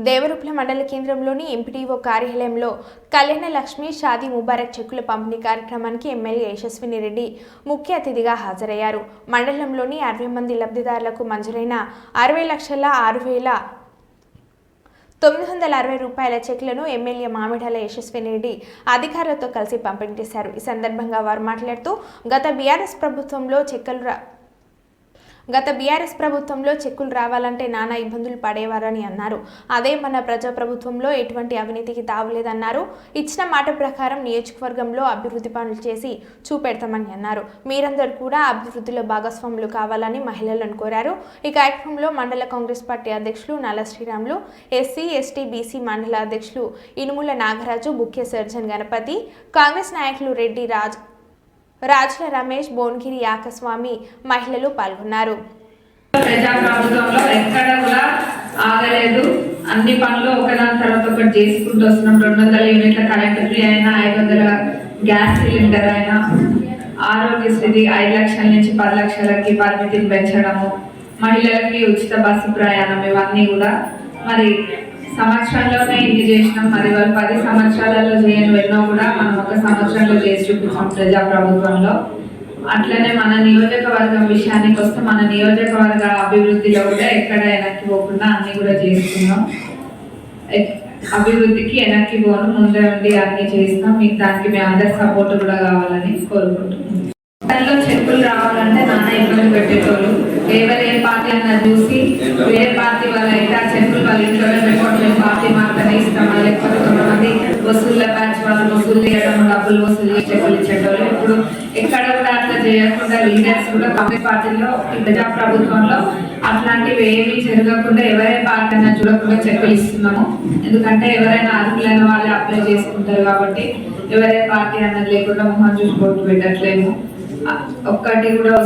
దేవరుప్ల మండల కేంద్రంలోని ఎంపీడీఓ కార్యాలయంలో కళ్యాణ లక్ష్మి షాదీ ముబారక్ చెక్కుల పంపిణీ కార్యక్రమానికి ఎమ్మెల్యే యశస్విని రెడ్డి ముఖ్య అతిథిగా హాజరయ్యారు. మండలంలోని 60 మంది లబ్ధిదారులకు మంజూరైన 60,60,6,960 రూపాయల చెక్లను ఎమ్మెల్యే మామిడాల యశస్విని రెడ్డి అధికారులతో కలిసి పంపిణీ చేశారు. ఈ సందర్భంగా వారు మాట్లాడుతూ గత బీఆర్ఎస్ ప్రభుత్వంలో చెక్కులు రావాలంటే నానా ఇబ్బందులు పడేవారని అన్నారు. అదే మన ప్రజాప్రభుత్వంలో ఎటువంటి అవినీతికి తావులేదన్నారు. ఇచ్చిన మాట ప్రకారం నియోజకవర్గంలో అభివృద్ధి పనులు చేసి చూపెడతామని అన్నారు. మీరందరూ కూడా అభివృద్ధిలో భాగస్వాములు కావాలని మహిళలను కోరారు. ఈ కార్యక్రమంలో మండల కాంగ్రెస్ పార్టీ అధ్యక్షులు నల్ల శ్రీరాములు, ఎస్సీ ఎస్టీ బీసీ మండల అధ్యక్షులు ఇనుముల నాగరాజు, ముఖ్య సర్జన్ గణపతి, కాంగ్రెస్ నాయకులు రెడ్డి రాజుల రమేష్, బోన్గిరి యాకస్వామి మహిళలు పాల్గొన్నారు. ప్రజాప్రభుత్వంలో ఎక్కడ కూడా ఆగలేదు. అన్ని పనులు ఒకదాని తర్వాత ఒకటి చేసుకుంటూ వస్తున్నాం. 200 యూనిట్ల కరెంట్ ఫ్రీ అయినా, 500 గ్యాస్ సిలిండర్ అయినా, ఆరోగ్యశ్రీ 5 లక్షల నుంచి 10 లక్షలకి పరిమితిని పెంచడము, మహిళలకి ఉచిత బస్సు ప్రయాణం, ఇవన్నీ కూడా మరి సంవత్సరంలోనే ఇన్ని చేసినాం. మరి వాళ్ళు 10 సంవత్సరాలలో చేయని ఎన్నో కూడా మనం 1 సంవత్సరంలో చేసి చూపించాం ప్రజాప్రభుత్వంలో. అట్లనే మన నియోజకవర్గం విషయానికి వస్తే మన నియోజకవర్గ అభివృద్ధిలో కూడా ఎక్కడ వెనక్కి పోకుండా అన్ని కూడా చేస్తున్నాం. అభివృద్ధికి వెనక్కి పోను, ముందే ఉండి అన్ని చేస్తాం. మీకు దానికి మీ అందరి సపోర్ట్ కూడా కావాలని కోరుకుంటున్నాం. చెక్కులు రావాలంటే నాన్న ఇబ్బంది పెట్టేటోళ్ళు. ఎవరు ఏ పార్టీ అన్నా చూసి వేరే పార్టీ వాళ్ళ అయితే ఆ చెక్కులు వాళ్ళ ఇంట్లోనే పెట్టుకోవడం, పార్టీ మాత్రమే ఇస్తామా, లేకపోతే కొంతమంది వసూళ్ళ బ్యాచ్ వాళ్ళు వసూలు చేయడం, డబ్బులు వసూలు చెక్కులు ఇచ్చేటోళ్ళు. ఇప్పుడు ఎక్కడ కూడా అట్లా చేయకుండా లీడర్స్ కూడా కాంగ్రెస్ పార్టీలో ప్రజాప్రభుత్వంలో అట్లాంటివి ఏమీ జరగకుండా ఎవరే పార్టీ అయినా చూడకుండా చెక్కులు ఇస్తున్నాము. ఎందుకంటే ఎవరైనా అర్హులైన వాళ్ళే అప్లై చేసుకుంటారు కాబట్టి ఎవరే పార్టీ అన్నది లేకుండా మొహం చూసి ఓటు పెట్టట్లేము. ఒక్కటి కూడా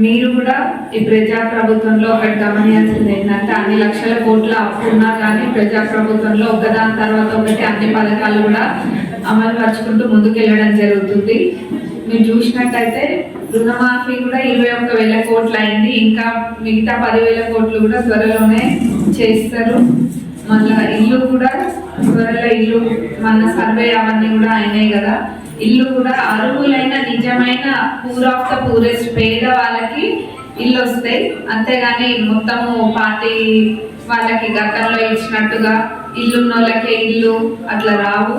మీరు కూడా ఈ ప్రజాప్రభుత్వంలో ఒకటి గమనించాల్సింది ఏంటంటే అన్ని లక్షల కోట్ల అప్పు ఉన్నా కానీ ప్రజాప్రభుత్వంలో ఒకదాని తర్వాత ఒకటి అన్ని పథకాలు కూడా అమలు పరుచుకుంటూ ముందుకెళ్ళడం జరుగుతుంది. మీరు చూసినట్టయితే రుణమాఫీ కూడా 21,000 కోట్లు అయింది. ఇంకా మిగతా 10,000 కోట్లు కూడా త్వరలోనే చేస్తారు. మళ్ళా ఇల్లు కూడా త్వరలో ఇల్లు మన సర్వే అవన్నీ కూడా అయినాయి కదా. ఇల్లు కూడా అర్హులైన నిజమైన పూర్ ఆఫ్ ద పూరెస్ట్ పేద వాళ్ళకి ఇల్లు వస్తాయి. అంతేగాని మొత్తము పార్టీ వాళ్ళకి గతంలో ఇచ్చినట్టుగా ఇల్లున్న వాళ్ళకే ఇల్లు అట్లా రావు.